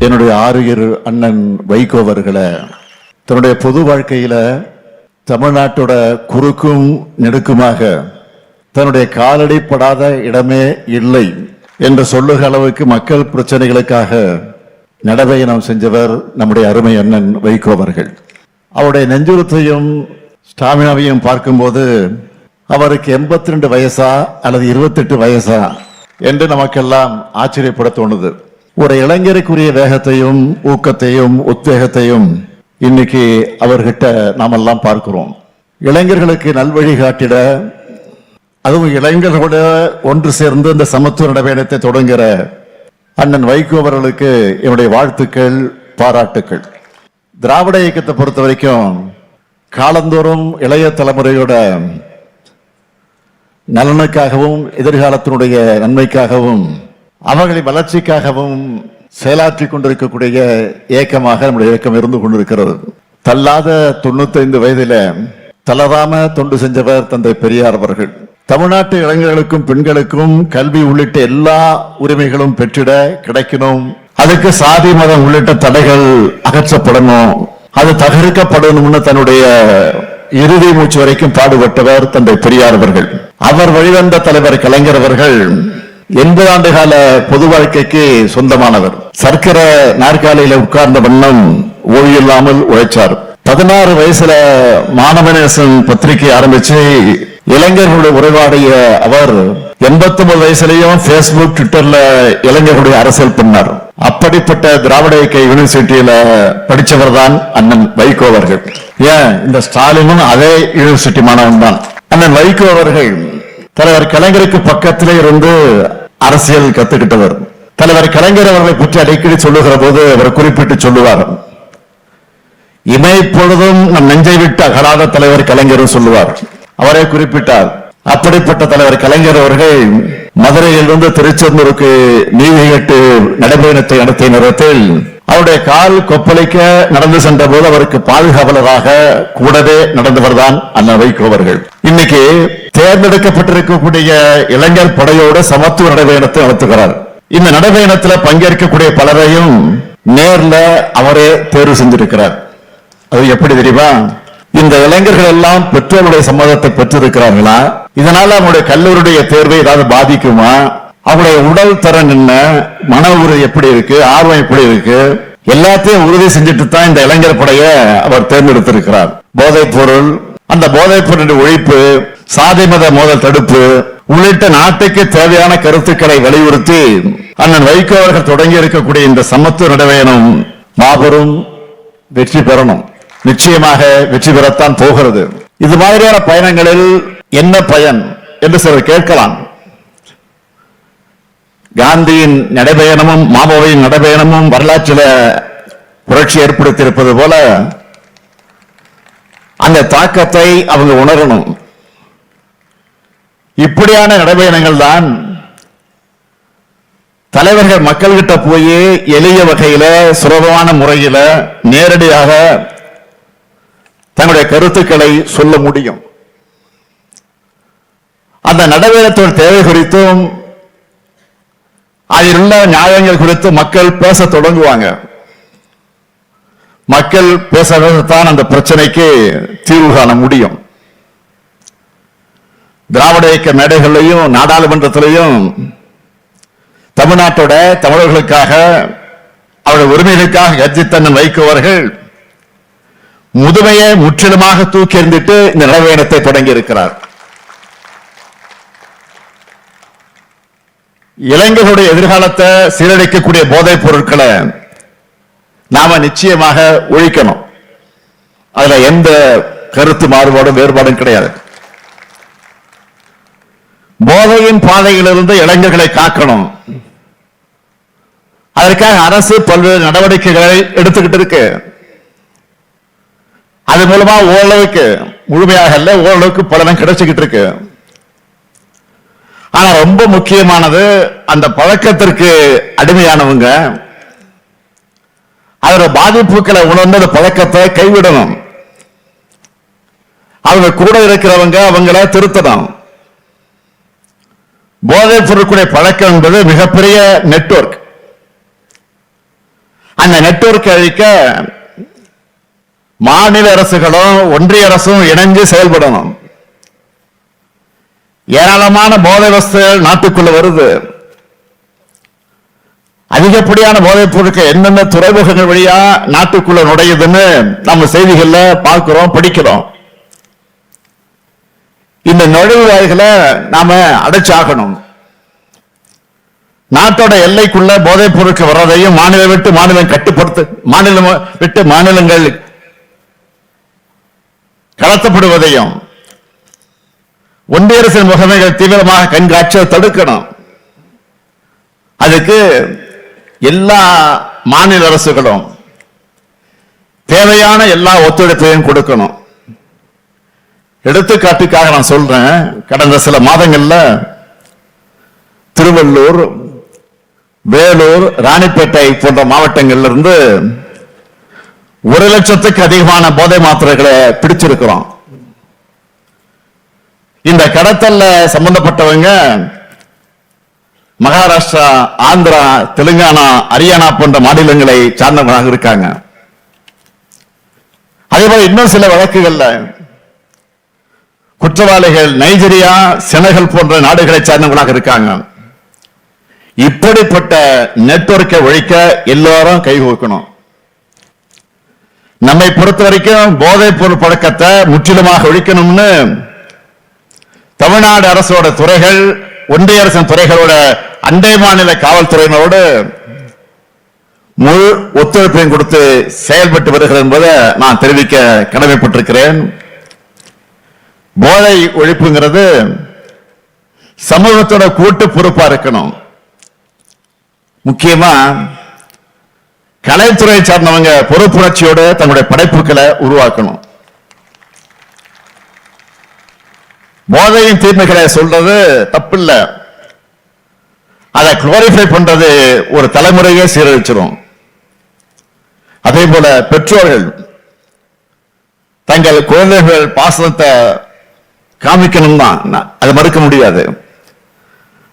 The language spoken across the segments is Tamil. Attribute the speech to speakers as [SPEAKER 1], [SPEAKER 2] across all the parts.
[SPEAKER 1] என்னுடைய ஆரியர் அண்ணன் வைகோ அவர்களை தன்னுடைய பொது வாழ்க்கையில தமிழ்நாட்டோட குறுக்கும் நெடுக்குமாக தன்னுடைய காலடிப்படாத இடமே இல்லை என்று சொல்லுகிற அளவுக்கு மக்கள் பிரச்சனைகளுக்காக நடவயணம் செஞ்சவர் நம்முடைய அருமை அண்ணன் வைகோ அவர்கள். அவருடைய நெஞ்சுறுத்தையும் ஸ்டாமினாவையும் பார்க்கும்போது அவருக்கு 82 வயசா அல்லது 28 வயசா என்று நமக்கெல்லாம் ஆச்சரியப்பட தோணுது. ஒரு இளைஞருக்குரிய வேகத்தையும் ஊக்கத்தையும் உத்வேகத்தையும் இன்னைக்கு அவர்கிட்ட நாமெல்லாம் பார்க்கிறோம். இளைஞர்களுக்கு நல்வழி காட்டிட, அதுவும் இளைஞர்களோட ஒன்று சேர்ந்து இந்த சமத்துவ நடைபயணத்தை தொடங்குகிற அண்ணன் வைகோ அவர்களுக்கு என்னுடைய வாழ்த்துக்கள், பாராட்டுக்கள். திராவிட இயக்கத்தை பொறுத்த வரைக்கும் காலந்தோறும் இளைய தலைமுறையோட நலனுக்காகவும் எதிர்காலத்தினுடைய நன்மைக்காகவும் அவர்களின் வளர்ச்சிக்காகவும் செயலாற்றி கொண்டிருக்கக்கூடிய இயக்கமாக நம்முடைய இயக்கம் இருந்து கொண்டிருக்கிறது. தள்ளாத 95 வயதில தளராம தொண்டு செஞ்சவர் தந்தை பெரியார் அவர்கள். தமிழ்நாட்டு இளைஞர்களுக்கும் பெண்களுக்கும் கல்வி உள்ளிட்ட எல்லா உரிமைகளும் பெற்றிட கிடைக்கணும், அதுக்கு சாதி மதம் உள்ளிட்ட தடைகள் அகற்றப்படணும், அது தகர்க்கப்படணும்னு தன்னுடைய இறுதி மூச்சு வரைக்கும் பாடுபட்டவர் தந்தை பெரியார் அவர்கள். அவர் வழிவந்த தலைவர் கலைஞர் அவர்கள் 80 ஆண்டு கால பொது வாழ்க்கைக்கு சொந்தமானவர். சர்க்கரை நாற்காலியில உட்கார்ந்த வண்ணம் ஓய்வில்லாமல் உழைச்சார். 16 வயசுல மாணவநேசன் பத்திரிகை ஆரம்பிச்சு இளைஞர்களுடைய உரையாடிய அவர் 89 வயசுலயும் பேஸ்புக், ட்விட்டர்ல இளைஞர்களுடைய அரசியல் பண்ணார். அப்படிப்பட்ட திராவிட இயக்க யூனிவர்சிட்டியில படிச்சவர் தான் அண்ணன் வைகோ அவர்கள். ஏன் இந்த ஸ்டாலினும் அதே யூனிவர்சிட்டி மாணவன் தான். அண்ணன் வைகோ அவர்கள் தலைவர் கலைஞருக்கு பக்கத்திலே இருந்து அரசியல் கத்துக்கிட்டவர். தலைவர் கலைஞர் அவர்களை பற்றி அடிக்கடி சொல்லுகிற போது அவர் குறிப்பிட்டு சொல்லுவார், இமைப்பொழுதும் நம் நெஞ்சை விட்டு அகலாத தலைவர் கலைஞரும் சொல்லுவார். அவரை குறிப்பிட்டார். அப்படிப்பட்ட தலைவர் கலைஞர் அவர்கள் மதுரையிலிருந்து திருச்செந்தூருக்கு நீதி கேட்டு நடைபயணத்தை நடத்திய நேரத்தில் அவருடைய கால் கொப்பளிக்க நடந்து சென்ற போது அவருக்கு பாதுகாவலராக கூடவே நடந்தவர் தான் அண்ணன் வைகோ அவர்கள். இன்னைக்கு தேர்ந்தெடுக்கப்பட்டிருக்கக்கூடிய இளைஞர் படையோடு சமத்துவ நடைபயணத்தை நடத்துகிறார். இந்த நடைபயணத்தில் பங்கேற்கக்கூடிய பலரையும் நேர்ல அவரே தேர்வு செஞ்சிருக்கிறார். அது எப்படி தெரியுமா? இந்த இளைஞர்கள் எல்லாம் பெற்றோருடைய சம்மதத்தை பெற்றிருக்கிறார்களா? இதனால அவங்களுடைய கல்லூரியுடைய தேர்வை ஏதாவது பாதிக்குமா? அவங்களுடைய உடல் தரம் என்ன, மன உறுதி எப்படி இருக்கு, ஆர்வம் எப்படி இருக்கு, எல்லாத்தையும் உறுதி செஞ்சுட்டு தான் இந்த இளைஞர் படைய அவர் தேர்ந்தெடுத்திருக்கிறார். போதைப் பொருள், அந்த போதைப் பொருளுடைய ஒழிப்பு, சாதி மத மோதல் தடுப்பு உள்ளிட்ட நாட்டுக்கு தேவையான கருத்துக்களை வலியுறுத்தி அண்ணன் வைகோ அவர்கள் தொடங்கி இருக்கக்கூடிய இந்த சமத்துவ நடைபயணம் மாபெரும் வெற்றி பெறணும். நிச்சயமாக வெற்றி பெறத்தான் போகிறது. இது மாதிரியான பயணங்களில் என்ன பயன் என்று சிலர் கேட்கலாம். காந்தியின் நடைபயணமும் மாவோவின் நடைபயணமும் வரலாற்றில் புரட்சி ஏற்படுத்தியிருப்பது போல அந்த தாக்கத்தை அவங்க உணரணும். இப்படியான நடைபயணங்கள் தான் தலைவர்கள் மக்கள்கிட்ட போய் எளிய வகையில சுலபமான முறையில நேரடியாக தங்களுடைய கருத்துக்களை சொல்ல முடியும். அந்த நடைபயணத்தோட தேவை குறித்தும் அதில் உள்ள நியாயங்கள் குறித்து மக்கள் பேச தொடங்குவாங்க. மக்கள் பேசத்தான் அந்த பிரச்சனைக்கு தீர்வு காண முடியும். திராவிட இயக்க மேடைகளிலையும் நாடாளுமன்றத்திலையும் தமிழ்நாட்டோட தமிழர்களுக்காக அவருடைய உரிமைகளுக்காக கர்ஜித்தண்ணன் வைகோ அவர்கள் முதுமையை முற்றிலுமாக தூக்கி எறிந்துட்டு இந்த நடைபயணத்தை தொடங்கி இருக்கிறார். இளைஞர்களுடைய எதிர்காலத்தை சீரழிக்கக்கூடிய போதைப் பொருட்களை நாம நிச்சயமாக ஒழிக்கணும். அதுல எந்த கருத்து மாறுபாடும் வேறுபாடும் கிடையாது. போதையின் பாதையிலிருந்து இளைஞர்களை காக்கணும். அதற்காக அரசு பல்வேறு நடவடிக்கைகளை எடுத்துக்கிட்டு இருக்கு. அது மூலமா ஓரளவுக்கு, முழுமையாக அல்ல, ஓரளவுக்கு பலனும் கிடைச்சுக்கிட்டு இருக்கு. ஆனா ரொம்ப முக்கியமானது, அந்த பழக்கத்திற்கு அடிமையானவங்க அதோட பாதிப்புகளை உணர்ந்த பழக்கத்தை கைவிடணும். அவங்க கூட இருக்கிறவங்க அவங்கள திருத்தணும். போதைப் பொருட்களுடைய பழக்கம் என்பது மிகப்பெரிய நெட்வொர்க். அந்த நெட்வொர்க்கை அழிக்க மாநில அரசுகளும் ஒன்றிய அரசும் இணைஞ்சு செயல்படணும். ஏராளமான போதை வஸ்துகள் நாட்டுக்குள்ள வருது. அதிகப்படியான போதைப் பொருட்கள் என்னென்ன துறைமுகங்கள் வழியா நாட்டுக்குள்ள நுழையுதுன்னு நம்ம செய்திகள்ல பார்க்கிறோம், படிக்கிறோம். இந்த நுழைவாய்களை நாம அடைச்சாகணும். நாட்டோட எல்லைக்குள்ள போதைப் பொருட்கள் வர்றதையும் மாநிலம் விட்டு மாநிலம் கட்டுப்படுத்த மாநிலம் விட்டு மாநிலங்கள் கடத்தப்படுவதையும் ஒன்றிய அரசின் முகமைகள் தீவிரமாக கண்காட்சியை தடுக்கணும். அதுக்கு எல்லா மாநில அரசுகளும் தேவையான எல்லா ஒத்துழைப்பையும் கொடுக்கணும். எடுத்துக்காட்டுக்காக நான் சொல்றேன், கடந்த சில மாதங்கள்ல திருவள்ளூர், வேலூர், ராணிப்பேட்டை போன்ற மாவட்டங்கள்ல இருந்து 1 லட்சத்துக்கு அதிகமான போதை மாத்திரைகளை பிடிச்சிருக்கிறோம். இந்த கடத்தல்ல சம்பந்தப்பட்டவங்க மகாராஷ்டிரா, ஆந்திரா, தெலுங்கானா, ஹரியானா போன்ற மாநிலங்களை சார்ந்தவர்களாக இருக்காங்க. அதே போல இன்னும் சில வழக்குகள்ல குற்றவாளிகள் நைஜீரியா, செனகல் போன்ற நாடுகளை சார்ந்தவர்களாக இருக்காங்க. இப்படிப்பட்ட நெட்வொர்க்கை ஒழிக்க எல்லாரும் கைகோக்கணும். நம்மை பொறுத்த வரைக்கும் போதைப் பொருள் பழக்கத்தை முற்றிலுமாக ஒழிக்கணும்னு தமிழ்நாடு அரசோட துறைகள், ஒன்றிய அரசின் துறைகளோட அண்டை மாநில காவல்துறையினரோடு முழு ஒத்துழைப்பையும் கொடுத்து செயல்பட்டு வருகிறது என்பதை நான் தெரிவிக்க கடமைப்பட்டிருக்கிறேன். போதை ஒழிப்புங்கிறது சமூகத்தோட கூட்டு பொறுப்பா இருக்கணும். முக்கியமா கலைத்துறை சார்ந்தவங்க பொறுப்புணர்ச்சியோட தங்களுடைய படைப்புகளை உருவாக்கணும். போதையின் தீமைகளை சொல்றது தப்பில்ல, அதை குளோரிஃபை பண்றது ஒரு தலைமுறையே சீரழிச்சிடும். அதே போல பெற்றோர்கள் தங்கள் குழந்தைகள் பாசனத்தை காமிக்கணும் தான், அதை மறுக்க முடியாது.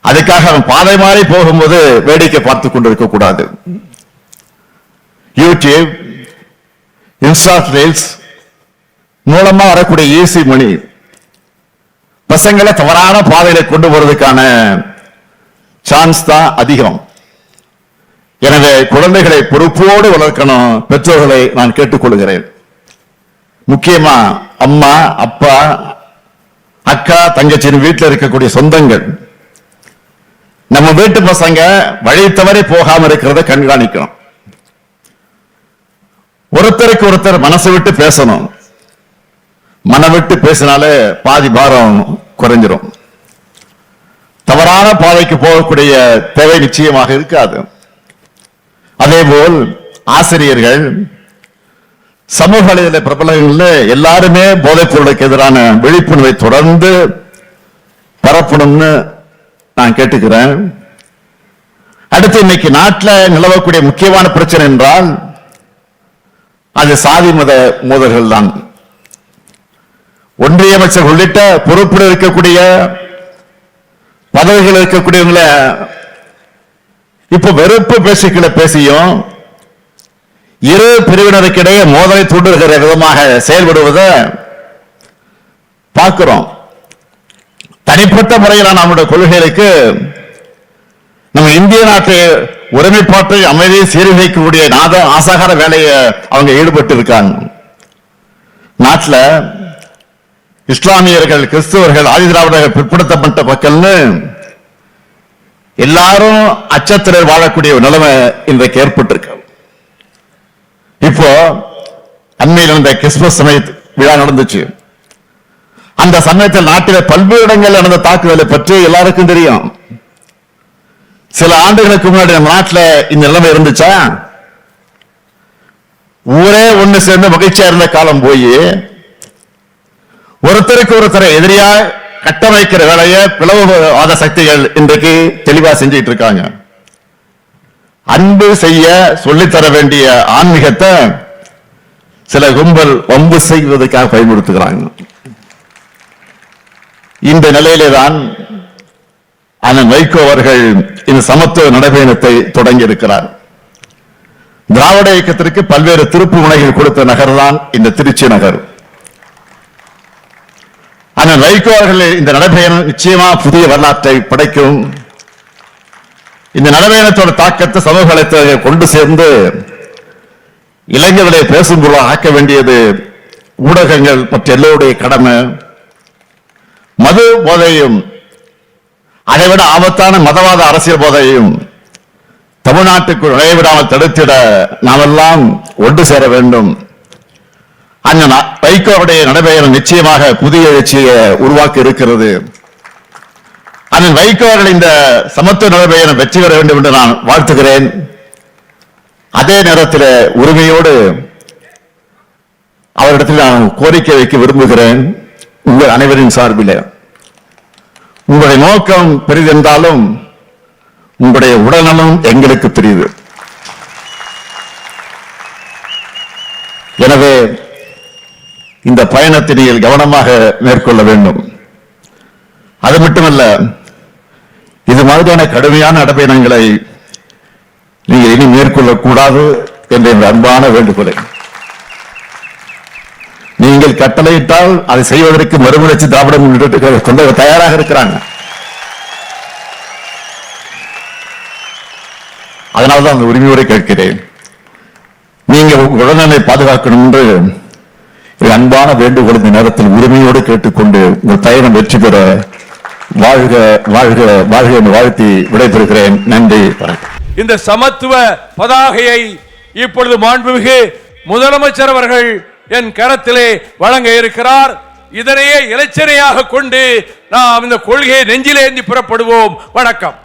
[SPEAKER 1] அதுக்காக அவன் பாதை மாறி போகும்போது வேடிக்கை பார்த்து கொண்டிருக்க கூடாது. யூடியூப், இன்ஸ்டா ரீல்ஸ் மூலமா வரக்கூடிய ஈஸி மணி பசங்களை தவறான பாதையில கொண்டு போறதுக்கான சான்ஸ் தான் அதிகம். எனவே குழந்தைகளை பொறுப்போடு வளர்க்கணும் பெற்றோர்களை நான் கேட்டுக்கொள்கிறேன். முக்கியமா அம்மா, அப்பா, அக்கா, தங்கச்சின் வீட்டில் இருக்கக்கூடிய சொந்தங்கள் நம்ம வீட்டு பசங்க வழி தவறி போகாம இருக்கிறத கண்காணிக்கணும். ஒருத்தருக்கு ஒருத்தர் மனசு விட்டு பேசணும். மனம் விட்டு பேசினாலே பாதி பாரம் குறைஞ்சிரும். தவறான பாதைக்கு போகக்கூடிய தேவை நிச்சயமாக இருக்காது. அதேபோல் ஆசிரியர்கள், சமூக வலைதள பிரபலங்கள்ல எல்லாருமே போதைப் பொருளுக்கு எதிரான விழிப்புணர்வை தொடர்ந்து பரப்பணும்னு நான் கேட்டுக்கிறேன். அடுத்து இன்னைக்கு நாட்டில் நிலவக்கூடிய முக்கியமான பிரச்சனை என்றால் அது சாதி மத மோதல்கள் தான். ஒன்றிய அமைச்சர் உள்ளிட்ட பொறுப்பில் இருக்கக்கூடிய பதவிகள் இருக்கக்கூடியவங்கள இப்ப வெறுப்பு பேசிக்கல பேசியும் இரு பிரிவினருக்கிடையே மோதலை தூண்டுகிற விதமாக செயல்படுவதை பார்க்கிறோம். தனிப்பட்ட முறையிலான நம்முடைய கொள்கைகளுக்கு நம்ம இந்திய நாட்டு ஒருமைப்பாட்டை அமைதியை சீர்குலைக்கக்கூடிய ஆசாகார வேலையை அவங்க ஈடுபட்டு இருக்காங்க. நாட்டில் இஸ்லாமியர்கள், கிறிஸ்தவர்கள், ஆதிதிராவிடர்கள், பிற்படுத்தப்பட்ட மக்கள்னு எல்லாரும் அச்சத்தில் வாழக்கூடிய நிலைமை இன்றைக்கு ஏற்பட்டிருக்கு. இப்போ அண்மையில் இந்த கிறிஸ்துமஸ் சமய விழா நடந்துச்சு. அந்த சமயத்தில் நாட்டில் பல்வேறு இடங்களில் நடந்த தாக்குதலை பற்றி எல்லாருக்கும் தெரியும். சில ஆண்டுகளுக்கு முன்னாடி நம்ம நாட்டில் இந்த நிலைமை இருந்துச்சா? ஊரே ஒண்ணு சேர்ந்து மகிழ்ச்சியா இருந்த காலம் போய் ஒருத்தருக்கு ஒருத்தரை எதிரியா கட்டமைக்கிற வேலையை பிளவுவாத சக்திகள் இன்றைக்கு தெளிவா செஞ்சிட்டு இருக்காங்க. அன்பு செய்ய சொல்லித்தர வேண்டிய ஆன்மீகத்தை சில கும்பல் வம்பு செய்வதற்காக பயன்படுத்துகிறாங்க. இந்த நிலையிலேதான் அண்ணன் வைகோ அவர்கள் இந்த சமத்துவ நடைபயணத்தை தொடங்கி இருக்கிறார். திராவிட இயக்கத்திற்கு பல்வேறு திருப்பு முனைகள் கொடுத்த நகர் தான் இந்த திருச்சி நகர். அண்ணன் வைகோ அவர்கள் இந்த நடைபயணம் நிச்சயமா புதிய வரலாற்றை படைக்கும். இந்த நடைபயணத்தோட தாக்கத்தை சமூக வலைத்தளங்களை கொண்டு சேர்ந்து இளைஞர்களை பேசும் பொருளாக ஆக்க வேண்டியது ஊடகங்கள் மற்ற எல்லோருடைய கடமை. மது போதையும் அதைவிட ஆபத்தான மதவாத அரசியல் போதையும் தமிழ்நாட்டுக்குள் நுழைவிடாமல் தடுத்திட நாமெல்லாம் ஒன்று சேர வேண்டும். அந்த வைகோவுடைய நடைபயணம் நிச்சயமாக புதிய எழுச்சியை உருவாக்கி இருக்கிறது. அண்ணன் வைகோ அவர்கள் இந்த சமத்துவ நடைபயணம் வெற்றி பெற வேண்டும் என்று நான் வாழ்த்துகிறேன். அதே நேரத்தில் உரிமையோடு அவரிடத்தில் நான் கோரிக்கை வைக்க விரும்புகிறேன். உங்கள் அனைவரின் சார்பில் உங்களுடைய நோக்கம் பெரிதென்றாலும் உங்களுடைய உடல்நலம் எங்களுக்கு பெரியது. எனவே இந்த பயணத்தை நீங்கள் கவனமாக மேற்கொள்ள வேண்டும். அது மட்டுமல்ல, இது மாதிரியான கடுமையான நடைபயணங்களை நீங்கள் இனி மேற்கொள்ளக்கூடாது என்ற அன்பான வேண்டுகோளை நீங்கள் கட்டளையிட்டால் அதை செய்வதற்கு மறுமலர்ச்சி திராவிட முன்னேற்ற தொண்டர்கள் தயாராக இருக்கிறாங்க. அதனால்தான் அந்த உரிமையோடு கேட்கிறேன். நீங்கள் உங்கள் உடல்நலை பாதுகாக்கணும் என்று அன்பான வேண்டுகோள் இந்த நேரத்தில் உரிமையோடு கேட்டுக்கொண்டு உங்கள் பயணம் வெற்றி பெற வாழ்க வாழ்க வாழ்க என்று வாழ்த்தி விடைபெறுகிறேன். நன்றி.
[SPEAKER 2] இந்த சமத்துவ பதாகையை இப்பொழுது மாண்புமிகு முதலமைச்சர் அவர்கள் என் கரத்திலே வழங்க இருக்கிறார். இதனையே இலச்சினையாக கொண்டு நாம் இந்த கொள்கையை நெஞ்சிலேந்தி புறப்படுவோம். வணக்கம்.